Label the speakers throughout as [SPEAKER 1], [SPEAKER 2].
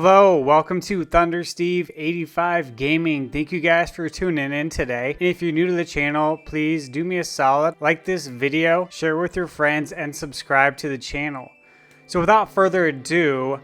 [SPEAKER 1] Hello, welcome to ThunderSteve85 Gaming. Thank you guys for tuning in today. And if you're new to the channel, please do me a solid, like this video, share it with your friends, and subscribe to the channel. So without further ado,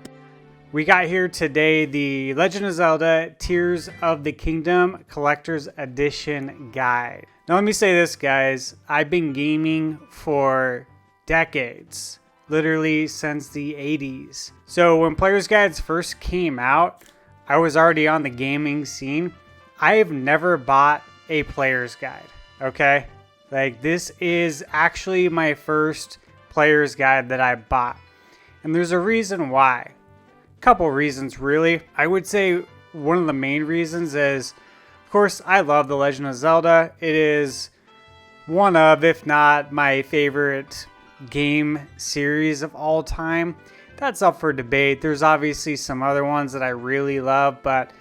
[SPEAKER 1] we got here today the Legend of Zelda Tears of the Kingdom Collector's Edition Guide. Now let me say this, guys, I've been gaming for decades. Literally since the 80s. So when Player's Guides first came out, I was already on the gaming scene. I have never bought a Player's Guide, okay? Like, this is actually my first Player's Guide that I bought. And there's a reason why. A couple reasons, really. I would say one of the main reasons is, of course, I love The Legend of Zelda. It is one of, if not my favorite game series of all time. That's up for debate. There's obviously some other ones that I really love, but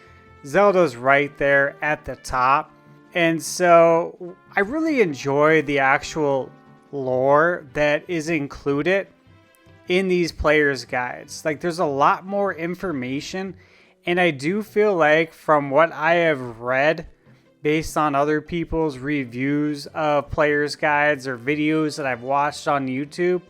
[SPEAKER 1] Zelda's right there at the top. And so I really enjoy the actual lore that is included in these players' guides. Like, there's a lot more information, and I do feel like from what I have read based on other people's reviews of players' guides or videos that I've watched on YouTube,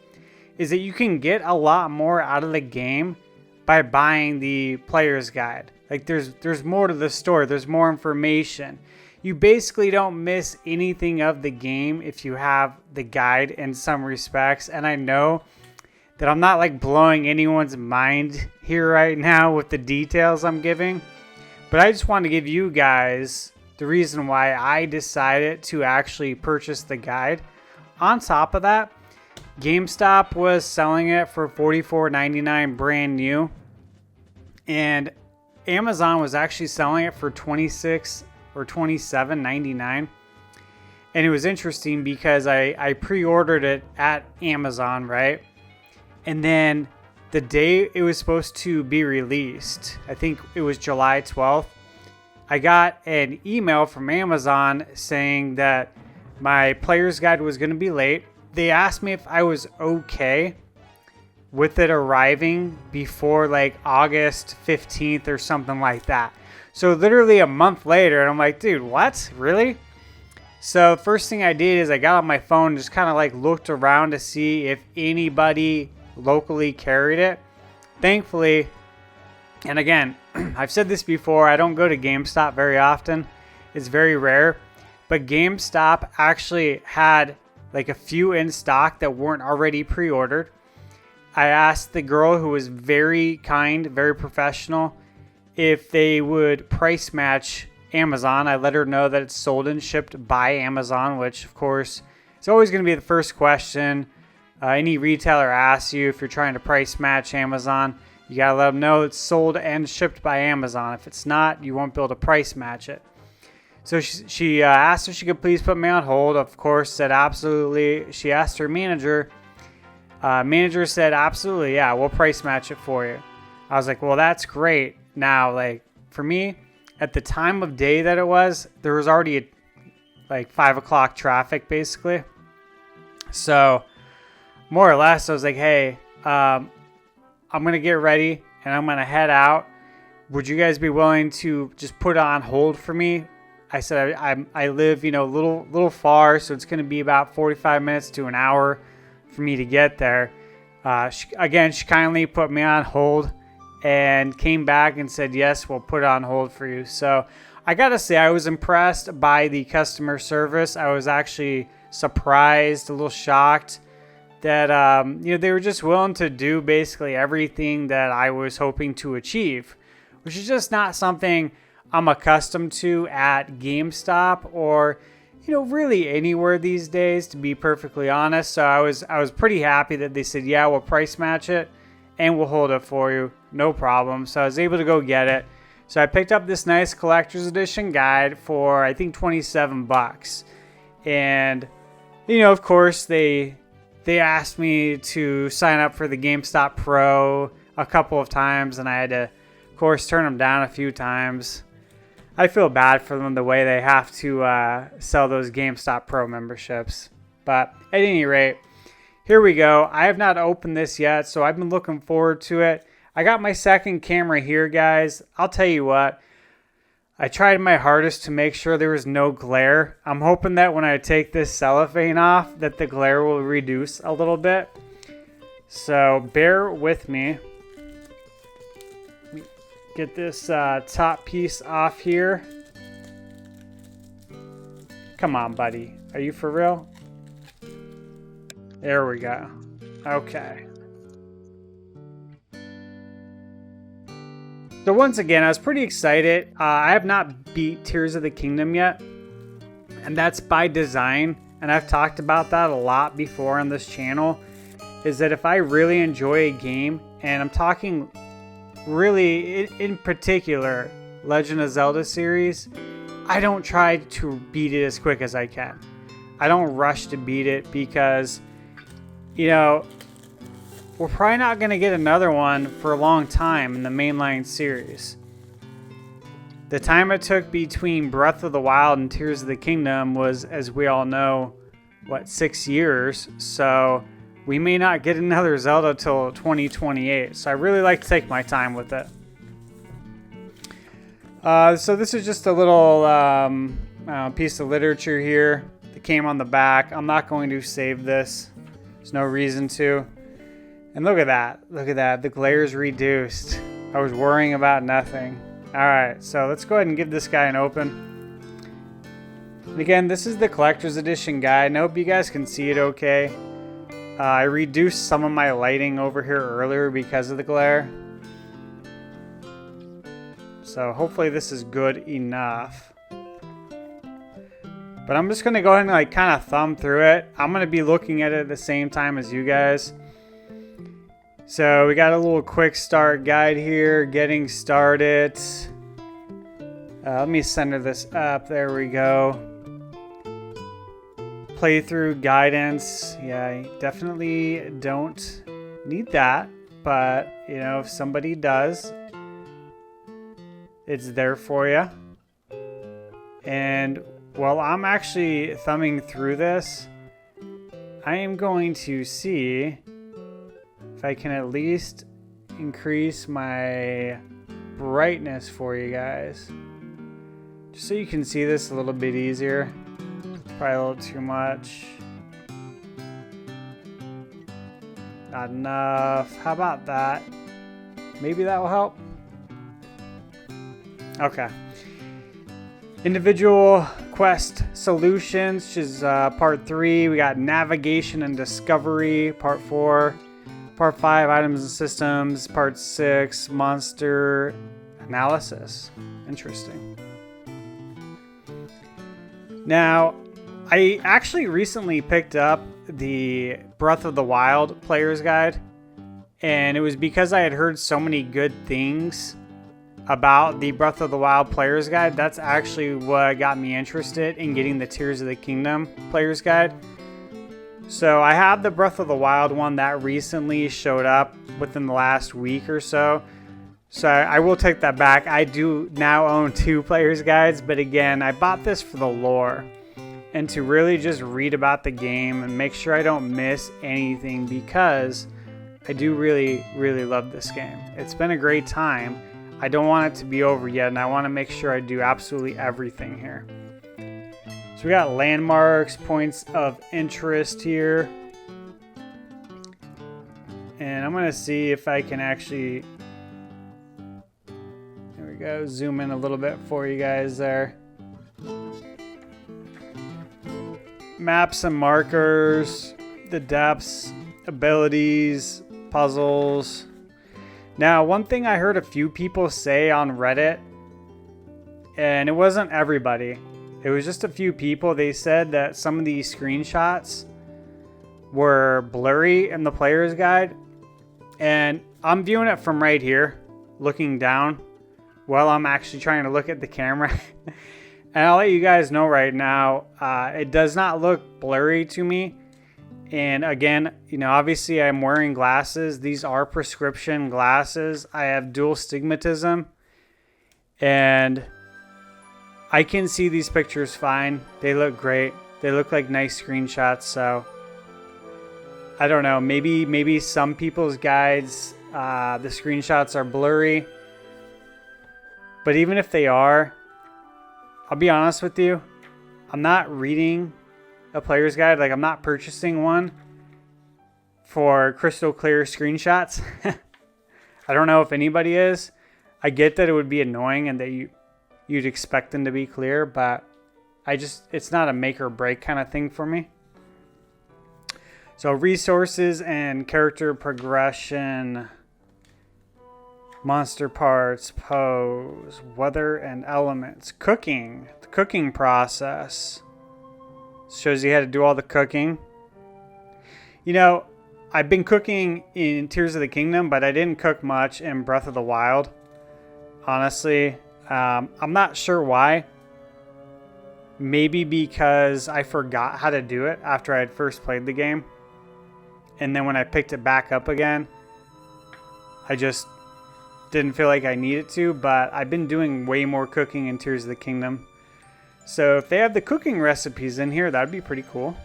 [SPEAKER 1] is that you can get a lot more out of the game by buying the player's guide. Like, there's more to the story, there's more information. You basically don't miss anything of the game if you have the guide in some respects. And I know that I'm not like blowing anyone's mind here right now with the details I'm giving, but I just want to give you guys the reason why I decided to actually purchase the guide. On top of that, GameStop was selling it for $44.99 brand new, and Amazon was actually selling it for $26 or $27.99. And it was interesting because I pre-ordered it at Amazon, right? And then the day it was supposed to be released, I think it was July 12th, I got an email from Amazon saying that my player's guide was going to be late. They asked me if I was okay with it arriving before like August 15th or something like that. So literally a month later, and I'm like, dude, what? Really? So first thing I did is I got on my phone and just kind of like looked around to see if anybody locally carried it. Thankfully, and again, I've said this before, I don't go to GameStop very often. It's very rare. But GameStop actually had like a few in stock that weren't already pre-ordered. I asked the girl, who was very kind, very professional, if they would price match Amazon. I let her know that it's sold and shipped by Amazon, which of course is always going to be the first question any retailer asks you if you're trying to price match Amazon. You gotta let them know it's sold and shipped by Amazon. If it's not, you won't be able to price match it. So she asked if she could please put me on hold. Of course, said absolutely. She asked her manager. Manager said absolutely, yeah, we'll price match it for you. I was like, well, that's great. Now, like, for me, at the time of day that it was, there was already like 5 o'clock traffic basically. So more or less, I was like, hey, I'm going to get ready and I'm going to head out. Would you guys be willing to just put it on hold for me? I said, I live, a little far, so it's going to be about 45 minutes to an hour for me to get there. She kindly put me on hold and came back and said, yes, we'll put it on hold for you. So I got to say, I was impressed by the customer service. I was actually surprised, a little shocked that they were just willing to do basically everything that I was hoping to achieve, which is just not something I'm accustomed to at GameStop or really anywhere these days, to be perfectly honest. So I was pretty happy that they said, yeah, we'll price match it and we'll hold it for you, no problem. So I was able to go get it. So I picked up this nice collector's edition guide for I think $27, and of course they asked me to sign up for the GameStop Pro a couple of times, and I had to, of course, turn them down a few times. I feel bad for them the way they have to sell those GameStop Pro memberships. But at any rate, here we go. I have not opened this yet, so I've been looking forward to it. I got my second camera here, guys. I'll tell you what. I tried my hardest to make sure there was no glare. I'm hoping that when I take this cellophane off, that the glare will reduce a little bit. So bear with me. Let me get this top piece off here. Come on, buddy. Are you for real? There we go. Okay. So once again, I was pretty excited. I have not beat Tears of the Kingdom yet, and that's by design. And I've talked about that a lot before on this channel, is that if I really enjoy a game, and I'm talking really in particular Legend of Zelda series, I don't try to beat it as quick as I can. I don't rush to beat it because, you know, we're probably not going to get another one for a long time in the mainline series. The time it took between Breath of the Wild and Tears of the Kingdom was, as we all know, what, 6 years? So we may not get another Zelda till 2028. So I really like to take my time with it. So this is just a little piece of literature here that came on the back. I'm not going to save this. There's no reason to. And look at that. Look at that. The glare's reduced. I was worrying about nothing. Alright, so let's go ahead and give this guy an open. And again, this is the collector's edition guide. I hope you guys can see it okay. I reduced some of my lighting over here earlier because of the glare. So hopefully this is good enough. But I'm just going to go ahead and like kind of thumb through it. I'm going to be looking at it at the same time as you guys. So we got a little quick start guide here, getting started. Let me center this up. There we go. Playthrough guidance. Yeah, I definitely don't need that. But, you know, if somebody does, it's there for you. And while I'm actually thumbing through this, I am going to see if I can at least increase my brightness for you guys. Just so you can see this a little bit easier. Probably a little too much. Not enough. How about that? Maybe that will help. Okay. Individual quest solutions, which is part 3. We got navigation and discovery, part 4. Part 5, items and systems. Part 6, monster analysis. Interesting. Now, I actually recently picked up the Breath of the Wild player's guide. And it was because I had heard so many good things about the Breath of the Wild player's guide. That's actually what got me interested in getting the Tears of the Kingdom player's guide. So I have the Breath of the Wild one that recently showed up within the last week or so. So I will take that back. I do now own 2 player's guides, but again, I bought this for the lore and to really just read about the game and make sure I don't miss anything, because I do really, really love this game. It's been a great time. I don't want it to be over yet, and I want to make sure I do absolutely everything here. So we got landmarks, points of interest here. And I'm going to see if I can actually, there we go, zoom in a little bit for you guys there. Maps and markers, the depths, abilities, puzzles. Now, one thing I heard a few people say on Reddit, and it wasn't everybody, it was just a few people. They said that some of these screenshots were blurry in the player's guide. And I'm viewing it from right here, looking down, while I'm actually trying to look at the camera. And I'll let you guys know right now, it does not look blurry to me. And again, you know, obviously I'm wearing glasses. These are prescription glasses. I have dual stigmatism. And I can see these pictures fine. They look great. They look like nice screenshots. So I don't know. Maybe some people's guides The screenshots are blurry. But even if they are, I'll be honest with you, I'm not reading a player's guide. Like, I'm not purchasing one for crystal clear screenshots. I don't know if anybody is. I get that it would be annoying and that you'd expect them to be clear, but it's not a make or break kind of thing for me. So resources and character progression, monster parts, pose, weather and elements, cooking, the cooking process. Shows you how to do all the cooking. You know, I've been cooking in Tears of the Kingdom, but I didn't cook much in Breath of the Wild. Honestly, I'm not sure why. Maybe because I forgot how to do it after I had first played the game. And then when I picked it back up again, I just didn't feel like I needed to. But I've been doing way more cooking in Tears of the Kingdom. So if they have the cooking recipes in here, that'd be pretty cool.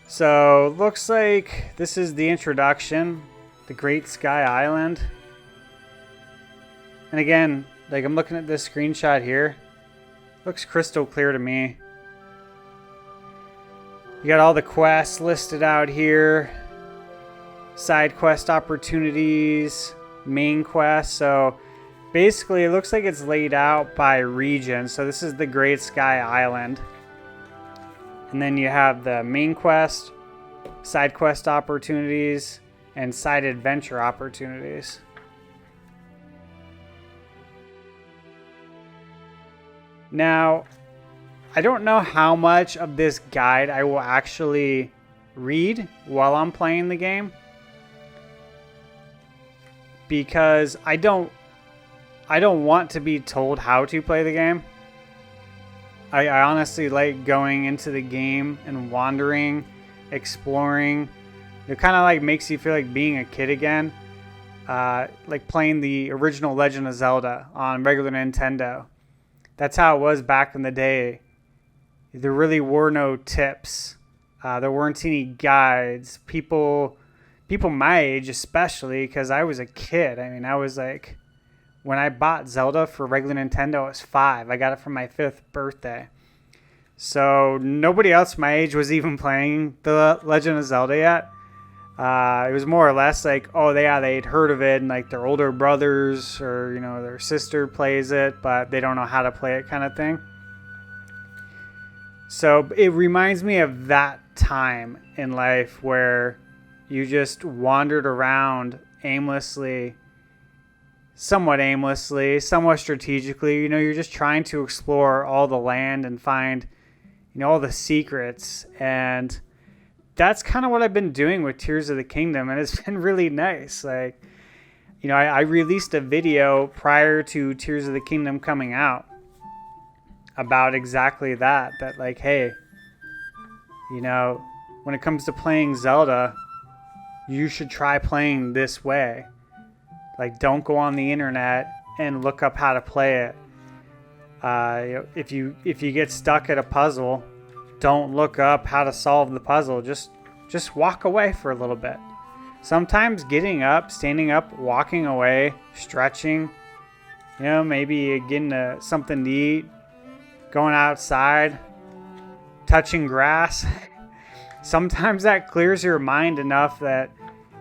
[SPEAKER 1] So looks like this is the introduction, the Great Sky Island. And again, like, I'm looking at this screenshot here. Looks crystal clear to me. You got all the quests listed out here. Side quest opportunities, main quest. So basically it looks like it's laid out by region. So this is the Great Sky Island. And then you have the main quest, side quest opportunities, and side adventure opportunities. Now, I don't know how much of this guide I will actually read while I'm playing the game, because I don't want to be told how to play the game. I honestly like going into the game and wandering, exploring. It kind of like makes you feel like being a kid again. Like playing the original Legend of Zelda on regular Nintendo. That's how it was back in the day. There really were no tips. There weren't any guides. People my age especially, because I was a kid. I mean, I was like... When I bought Zelda for regular Nintendo, I was 5. I got it for my 5th birthday. So nobody else my age was even playing the Legend of Zelda yet. It was more or less like, oh, they'd heard of it, and like their older brothers or, you know, their sister plays it, but they don't know how to play it kind of thing. So it reminds me of that time in life where you just wandered around aimlessly, somewhat strategically. You know, you're just trying to explore all the land and find, you know, all the secrets. And that's kind of what I've been doing with Tears of the Kingdom, and it's been really nice. Like, you know, I released a video prior to Tears of the Kingdom coming out about exactly that like, hey, you know, when it comes to playing Zelda, you should try playing this way. Like, don't go on the internet and look up how to play it. You know, if you get stuck at a puzzle, don't look up how to solve the puzzle. Just walk away for a little bit. Sometimes getting up, standing up, walking away, stretching, you know, maybe getting something to eat, going outside, touching grass. Sometimes that clears your mind enough that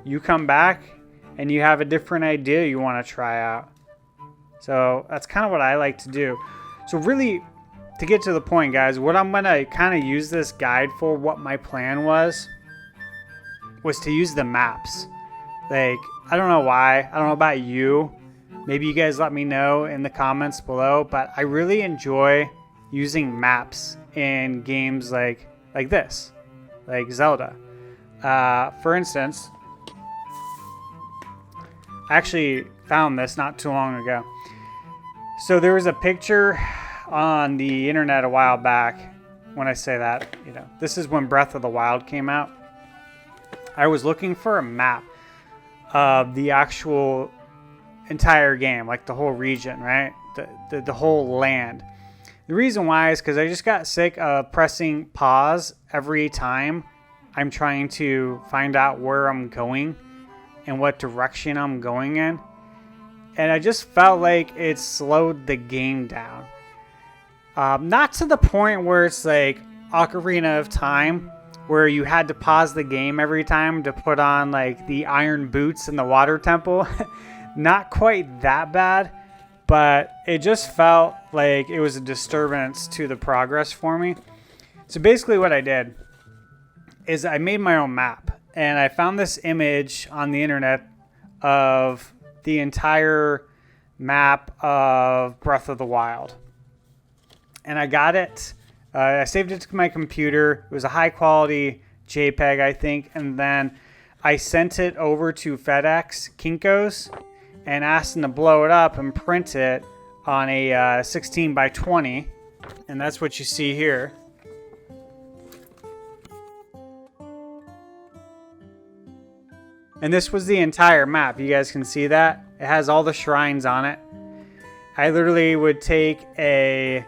[SPEAKER 1] you come back and you have a different idea you want to try out. So that's kind of what I like to do. So really, to get to the point, guys, what I'm going to kind of use this guide for, what my plan was to use the maps. Like, I don't know why. I don't know about you. Maybe you guys let me know in the comments below. But I really enjoy using maps in games like this, like Zelda. For instance, I actually found this not too long ago. So there was a picture on the internet a while back. When I say that, you know, this is when Breath of the Wild came out. I was looking for a map of the actual entire game, like the whole region, right? The whole land. The reason why is because I just got sick of pressing pause every time I'm trying to find out where I'm going and what direction I'm going in. And I just felt like it slowed the game down. Not to the point where it's like Ocarina of Time, where you had to pause the game every time to put on like the iron boots in the water temple. Not quite that bad, but it just felt like it was a disturbance to the progress for me. So basically what I did is I made my own map, and I found this image on the internet of the entire map of Breath of the Wild. And I got it. I saved it to my computer. It was a high quality JPEG, I think. And then I sent it over to FedEx, Kinko's, and asked them to blow it up and print it on a 16 by 20. And that's what you see here. And this was the entire map. You guys can see that. It has all the shrines on it. I literally would take a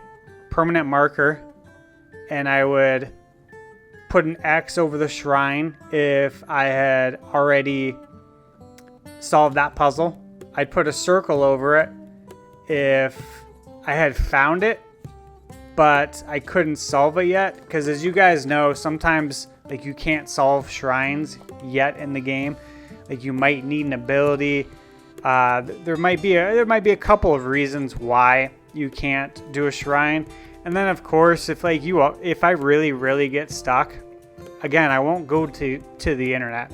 [SPEAKER 1] permanent marker and I would put an X over the shrine if I had already solved that puzzle. I'd put a circle over it if I had found it, but I couldn't solve it yet. Because as you guys know, sometimes like you can't solve shrines yet in the game. Like you might need an ability. There might be a couple of reasons why you can't do a shrine. And then of course, if I really get stuck, again, I won't go to the internet.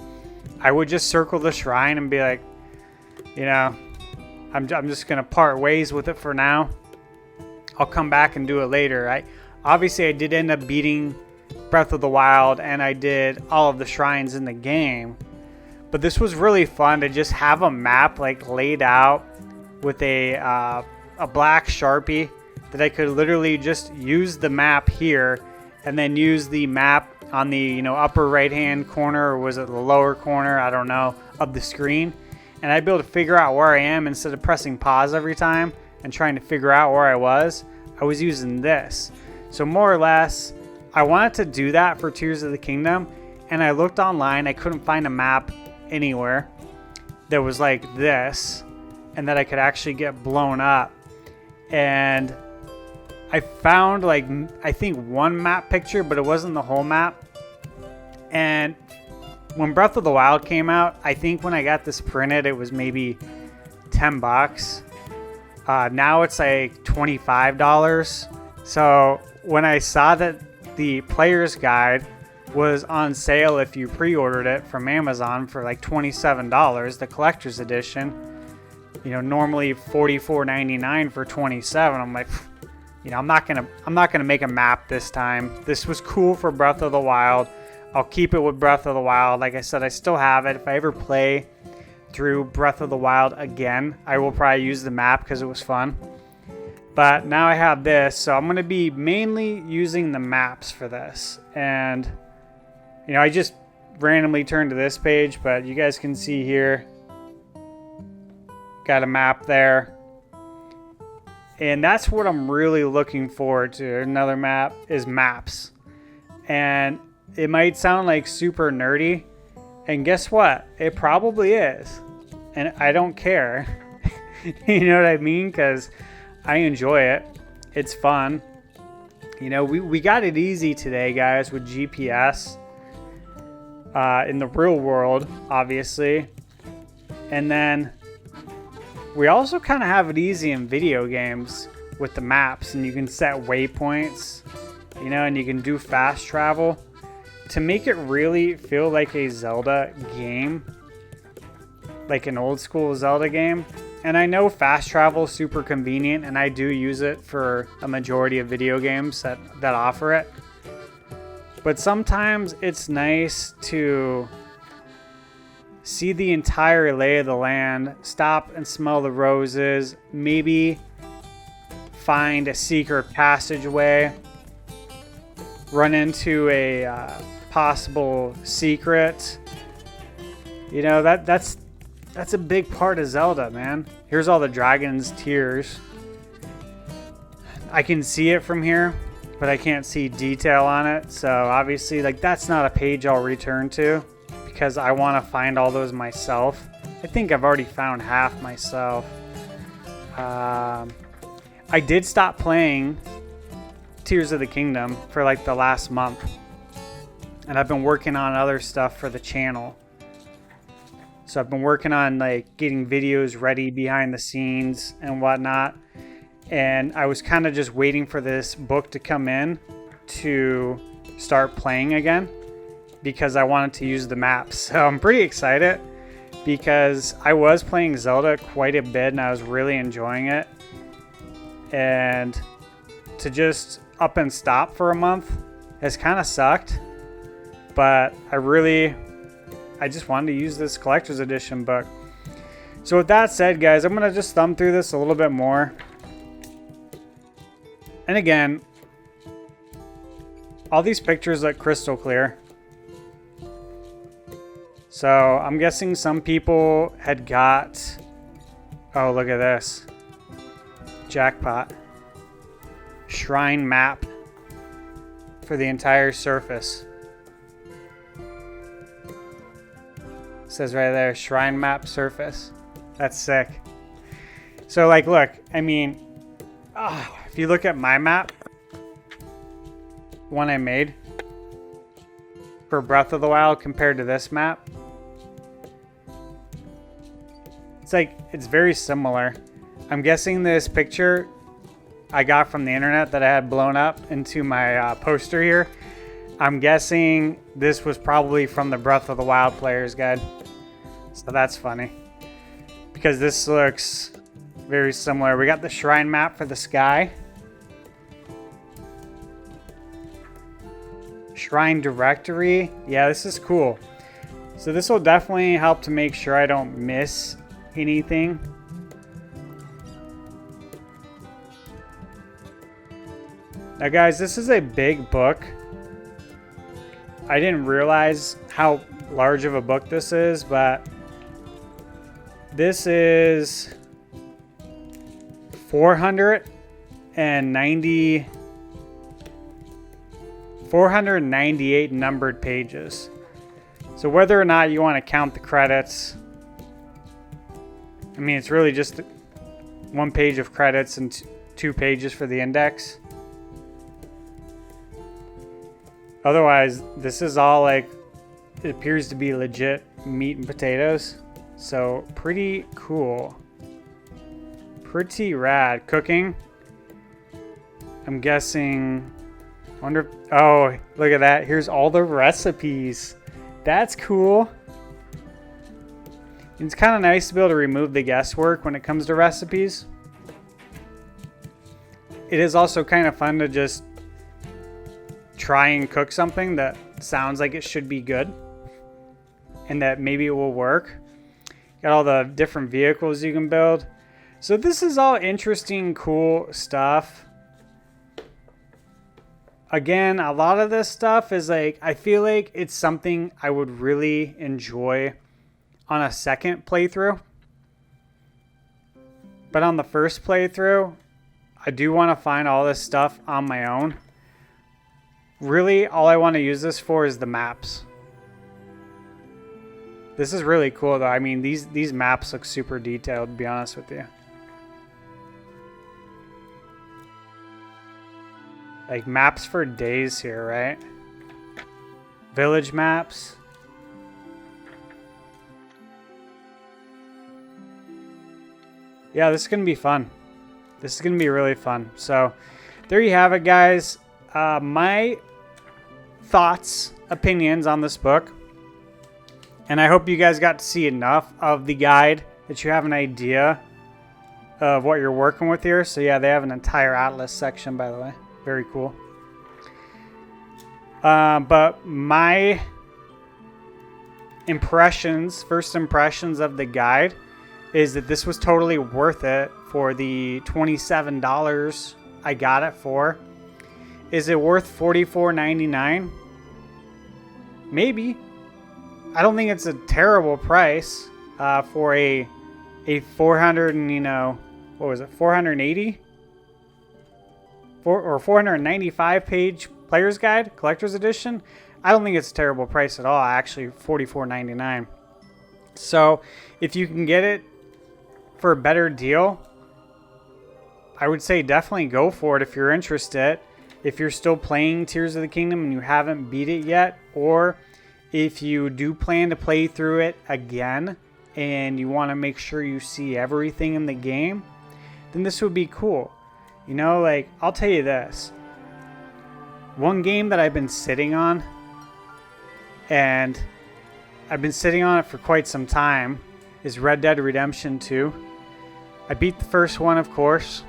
[SPEAKER 1] I would just circle the shrine and be like, you know, I'm just gonna part ways with it for now. I'll come back and do it later. Obviously I did end up beating Breath of the Wild, and I did all of the shrines in the game. But this was really fun to just have a map like laid out with a black Sharpie that I could literally just use the map here and then use the map on the upper right hand corner, or was it the lower corner, I don't know, of the screen. And I'd be able to figure out where I am instead of pressing pause every time and trying to figure out where I was using this. So more or less, I wanted to do that for Tears of the Kingdom, and I looked online. I couldn't find a map anywhere that was like this and that I could actually get blown up. And I found I think one map picture, but it wasn't the whole map. And when Breath of the Wild came out, I think when I got this printed, it was maybe $10. Now it's like $25. So when I saw that the player's guide was on sale if you pre-ordered it from Amazon for like $27, the collector's edition, normally $44.99 for $27. I'm like, I'm not gonna make a map this time. This was cool for Breath of the Wild. I'll keep it with Breath of the Wild. Like I said, I still have it. If I ever play through Breath of the Wild again, I will probably use the map because it was fun. But now I have this, so I'm gonna be mainly using the maps for this. And I just randomly turned to this page, but you guys can see here, got a map there. And that's what I'm really looking forward to. Another map is maps. And it might sound like super nerdy, and guess what? It probably is. And I don't care. You know what I mean? Because I enjoy it. It's fun. We got it easy today, guys, with GPS. In the real world, obviously. And then we also kind of have it easy in video games with the maps, and you can set waypoints, and you can do fast travel to make it really feel like a Zelda game, like an old school Zelda game. And I know fast travel is super convenient, and I do use it for a majority of video games that offer it. But sometimes it's nice to see the entire lay of the land, stop and smell the roses, maybe find a secret passageway, run into a possible secret. That's a big part of Zelda, man. Here's all the dragon's tears. I can see it from here, but I can't see detail on it. So obviously, like, that's not a page I'll return to because I want to find all those myself. I think I've already found half myself. I did stop playing Tears of the Kingdom for like the last month, and I've been working on other stuff for the channel. So I've been working on like getting videos ready behind the scenes and whatnot, and I was kind of just waiting for this book to come in to start playing again because I wanted to use the maps. So I'm pretty excited because I was playing Zelda quite a bit and I was really enjoying it, and to just up and stop for a month has kind of sucked. But I just wanted to use this collector's edition book. So with that said, guys, I'm going to just thumb through this a little bit more. And again, all these pictures look crystal clear. So I'm guessing some people had got... Oh, look at this. Jackpot. Shrine map for the entire surface. It says right there, shrine map surface. That's sick. So like, look, I mean, if you look at my map, one I made for Breath of the Wild compared to this map, it's like, it's very similar. I'm guessing this picture I got from the internet that I had blown up into my poster here. I'm guessing this was probably from the Breath of the Wild player's guide. So that's funny, because this looks very similar. We got the shrine map for the sky. Shrine directory. Yeah, this is cool. So this will definitely help to make sure I don't miss anything. Now guys, this is a big book. I didn't realize how large of a book this is, but this is 498 numbered pages. So whether or not you want to count the credits, I mean, it's really just one page of credits and two pages for the index. Otherwise, this is all like, it appears to be legit meat and potatoes. So pretty cool. Pretty rad. Cooking. I'm guessing, wonder, oh, look at that. Here's all the recipes. That's cool. It's kind of nice to be able to remove the guesswork when it comes to recipes. It is also kind of fun to just try and cook something that sounds like it should be good and that maybe it will work. Got all the different vehicles you can build. So this is all interesting, cool stuff. Again, a lot of this stuff is like, I feel like it's something I would really enjoy on a second playthrough. But on the first playthrough, I do want to find all this stuff on my own. Really, all I want to use this for is the maps. This is really cool though. I mean, these maps look super detailed, to be honest with you. Like maps for days here, right? Village maps. Yeah, this is going to be fun. This is going to be really fun. So, there you have it, guys. My thoughts, opinions on this book. And I hope you guys got to see enough of the guide that you have an idea of what you're working with here. So, yeah, they have an entire atlas section, by the way. Very cool. But my impressions, first impressions of the guide is that this was totally worth it for the $27 I got it for. Is it worth $44.99? Maybe. I don't think it's a terrible price for a 400 and, you know, what was it, 480? 495 page player's guide, collector's edition. I don't think it's a terrible price at all. Actually, $44.99. So if you can get it for a better deal, I would say definitely go for it if you're interested. If you're still playing Tears of the Kingdom and you haven't beat it yet, or if you do plan to play through it again and you want to make sure you see everything in the game, then this would be cool. You know, like, I'll tell you this. One game that I've been sitting on, and I've been sitting on it for quite some time, is Red Dead Redemption 2. I beat the first one, of course,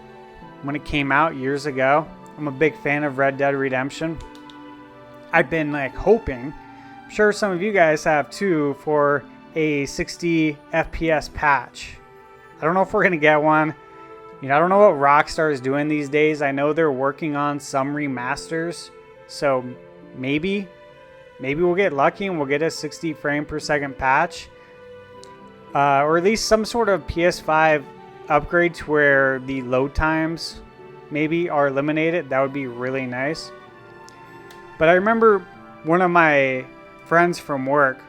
[SPEAKER 1] when it came out years ago. I'm a big fan of Red Dead Redemption. I've been like hoping, I'm sure some of you guys have too, for a 60 FPS patch. I don't know if we're gonna get one. You know, I don't know what Rockstar is doing these days. I know they're working on some remasters, so maybe we'll get lucky and we'll get a 60 frame per second patch, or at least some sort of PS5 upgrade to where the load times maybe are eliminated. That would be really nice. But I remember one of my friends from work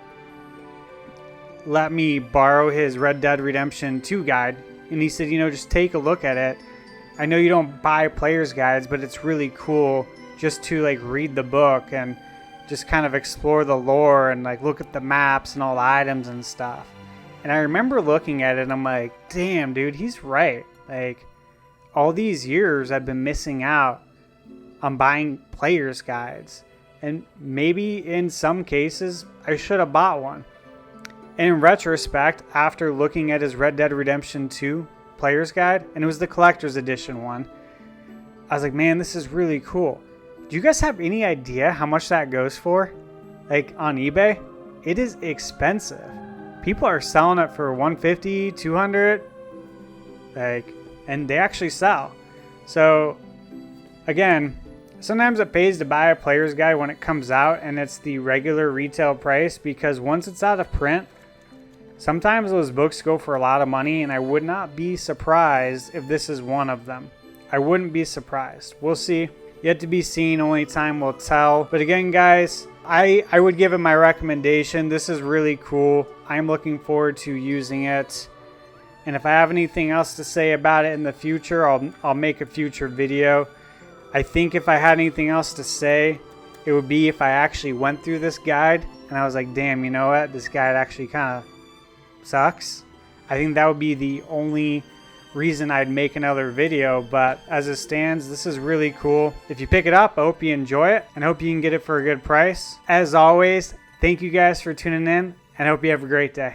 [SPEAKER 1] let me borrow his Red Dead Redemption 2 guide, and he said, you know, just take a look at it. I know you don't buy player's guides, but it's really cool just to like read the book and just kind of explore the lore and like look at the maps and all the items and stuff. And I remember looking at it and I'm like, damn, dude, he's right. Like, all these years I've been missing out on buying player's guides. And maybe in some cases I should have bought one. And in retrospect, after looking at his Red Dead Redemption 2 player's guide, and it was the collector's edition one, I was like, man, this is really cool. Do you guys have any idea how much that goes for? Like on eBay? It is expensive. People are selling it for $150, $200, like, and they actually sell. So again, sometimes it pays to buy a player's guide when it comes out and it's the regular retail price, because once it's out of print, sometimes those books go for a lot of money, and I would not be surprised if this is one of them. I wouldn't be surprised. We'll see. Yet to be seen, only time will tell. But again, guys, I would give it my recommendation. This is really cool. I'm looking forward to using it. And if I have anything else to say about it in the future, I'll make a future video. I think if I had anything else to say, it would be if I actually went through this guide and I was like, damn, you know what? This guide actually kind of sucks. I think that would be the only reason I'd make another video. But as it stands, this is really cool. If you pick it up, I hope you enjoy it and I hope you can get it for a good price. As always, thank you guys for tuning in and I hope you have a great day.